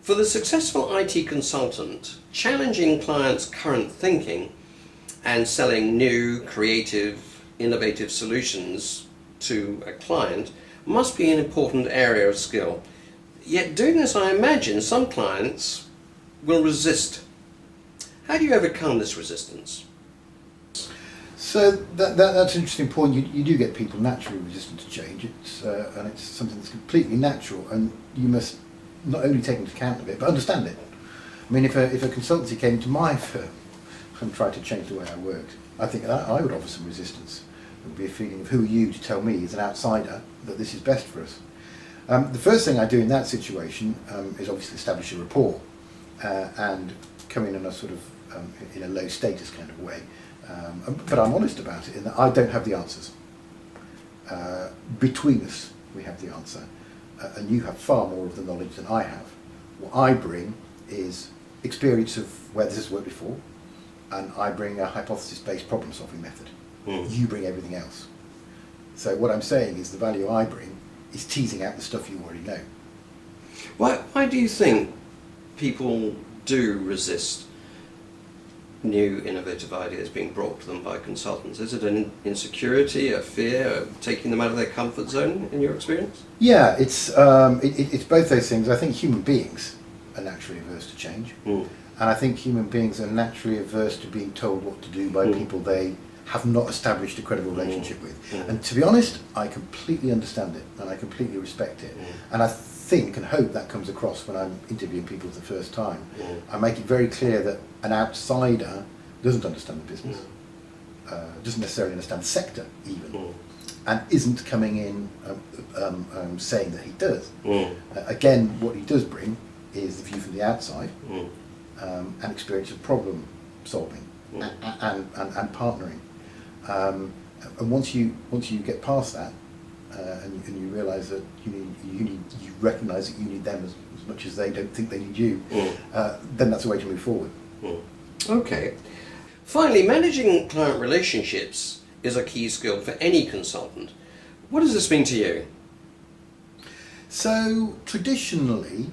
For the successful IT consultant, challenging clients' current thinking and selling new, creative, innovative solutions to a client must be an important area of skill. Yet doing this, I imagine, some clients will resist. How do you overcome this resistance? So that's an interesting point. You do get people naturally resistant to change, and it's something that's completely natural, and you must not only take into account of it, but understand it. I mean, if a consultancy came to my firm and tried to change the way I worked, I think I would offer some resistance. There would be a feeling of, who are you to tell me as an outsider that this is best for us? The first thing I do in that situation is obviously establish a rapport and come in a sort of in a low status kind of way. But I'm honest about it in that I don't have the answers. Between us, we have the answer. And you have far more of the knowledge than I have. What I bring is experience of where this has worked before, and I bring a hypothesis-based problem-solving method. You bring everything else. So what I'm saying is the value I bring is teasing out the stuff you already know. Why do you think people do resist new innovative ideas being brought to them by consultants? Is it an insecurity, a fear of taking them out of their comfort zone, in your experience? Yeah, it's both those things. I think human beings are naturally averse to change, and I think human beings are naturally averse to being told what to do by people they have not established a credible relationship with. And to be honest, I completely understand it, and I completely respect it, and I think and hope that comes across when I'm interviewing people for the first time. I make it very clear that an outsider doesn't understand the business, doesn't necessarily understand the sector even, and isn't coming in saying that he does. Again, what he does bring is the view from the outside, and experience of problem solving and partnering. And once you get past that, and you realise that you recognise that you need them as much as they don't think they need you, then that's a way to move forward. Okay. Finally, managing client relationships is a key skill for any consultant. What does this mean to you? So traditionally,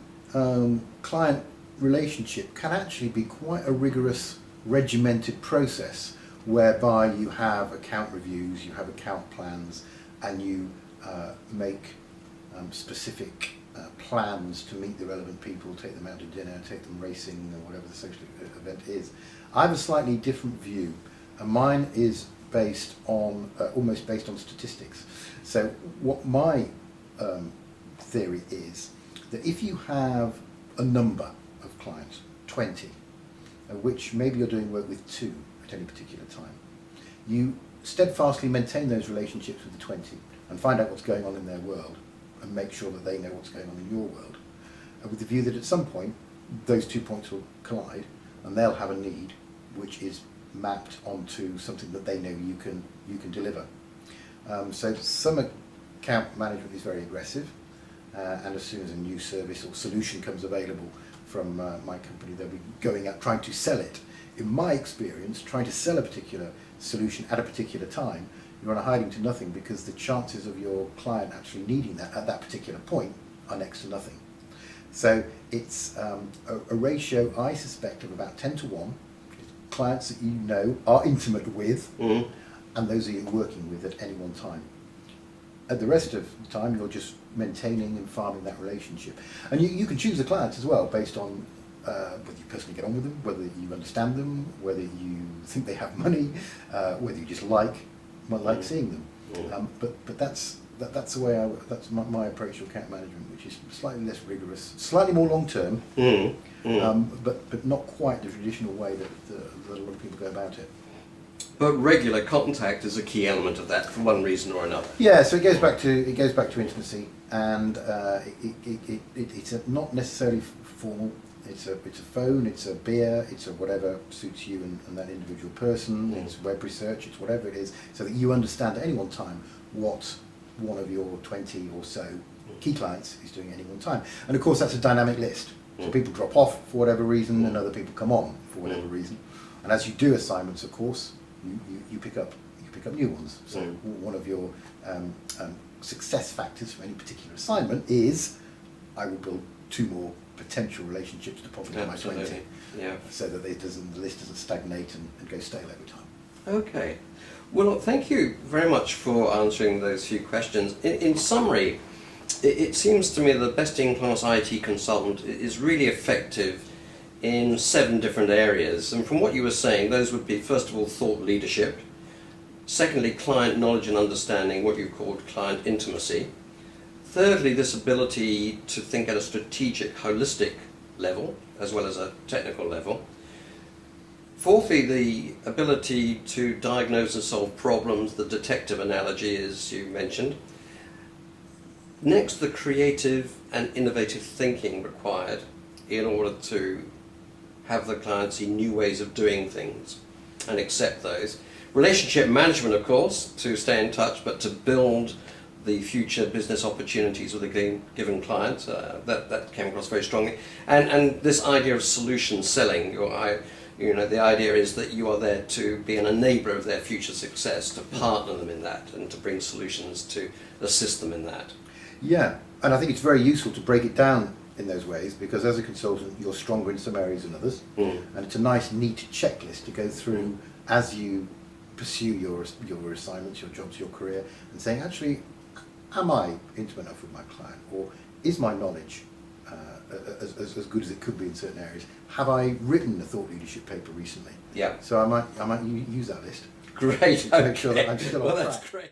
client relationship can actually be quite a rigorous, regimented process whereby you have account reviews, you have account plans, and you make specific plans to meet the relevant people, take them out to dinner, take them racing, or whatever the social event is. I have a slightly different view, and mine is based on, almost based on statistics. So what my theory is that if you have a number of clients, 20, which maybe you're doing work with 2 at any particular time, you steadfastly maintain those relationships with the 20 and find out what's going on in their world and make sure that they know what's going on in your world, with the view that at some point those 2 points will collide and they'll have a need which is mapped onto something that they know you can deliver. So some account management is very aggressive, and as soon as a new service or solution comes available from my company, they'll be going out trying to sell it. In my experience, trying to sell a particular solution at a particular time, you're on a hiding to nothing, because the chances of your client actually needing that at that particular point are next to nothing. So it's a ratio, I suspect, of about 10 to 1. Clients that you know, are intimate with, and those that you're working with at any one time. At the rest of the time, you're just maintaining and farming that relationship. And you can choose the clients as well based on whether you personally get on with them, whether you understand them, whether you think they have money, whether you just like seeing them. But that's the way that's my approach to account management, which is slightly less rigorous, slightly more long term, but not quite the traditional way that a lot of people go about it. But regular contact is a key element of that, for one reason or another. Yeah, so it goes back to intimacy, and it's not necessarily formal. It's a phone, it's a beer, it's a whatever suits you and that individual person. It's web research, it's whatever it is, so that you understand at any one time what one of your 20 or so key clients is doing at any one time. And of course that's a dynamic list. So people drop off for whatever reason, and other people come on for whatever reason. And as you do assignments, of course, you pick up new ones. So one of your success factors for any particular assignment is, I will build 2 more potential relationships to pop into my 20, Absolutely. Yeah. so that the list doesn't stagnate and go stale over time. Okay. Well, look, thank you very much for answering those few questions. In summary, it seems to me the best-in-class IT consultant is really effective in 7 different areas. And from what you were saying, those would be, first of all, thought leadership. Secondly, client knowledge and understanding, what you called client intimacy. Thirdly, this ability to think at a strategic, holistic level, as well as a technical level. Fourthly, the ability to diagnose and solve problems, the detective analogy, as you mentioned. Next, the creative and innovative thinking required in order to have the client see new ways of doing things and accept those. Relationship management, of course, to stay in touch, but to build the future business opportunities with a given client. That came across very strongly. And this idea of solution selling. The idea is that you are there to be an enabler of their future success, to partner them in that, and to bring solutions to assist them in that. Yeah, and I think it's very useful to break it down in those ways, because as a consultant you're stronger in some areas than others, and it's a nice neat checklist to go through as you pursue your assignments, your jobs, your career, and saying, actually, am I intimate enough with my client, or is my knowledge as good as it could be in certain areas? Have I written a thought leadership paper recently? Yeah. So I might use that list. Great. To make sure that I'm still on track. That's great.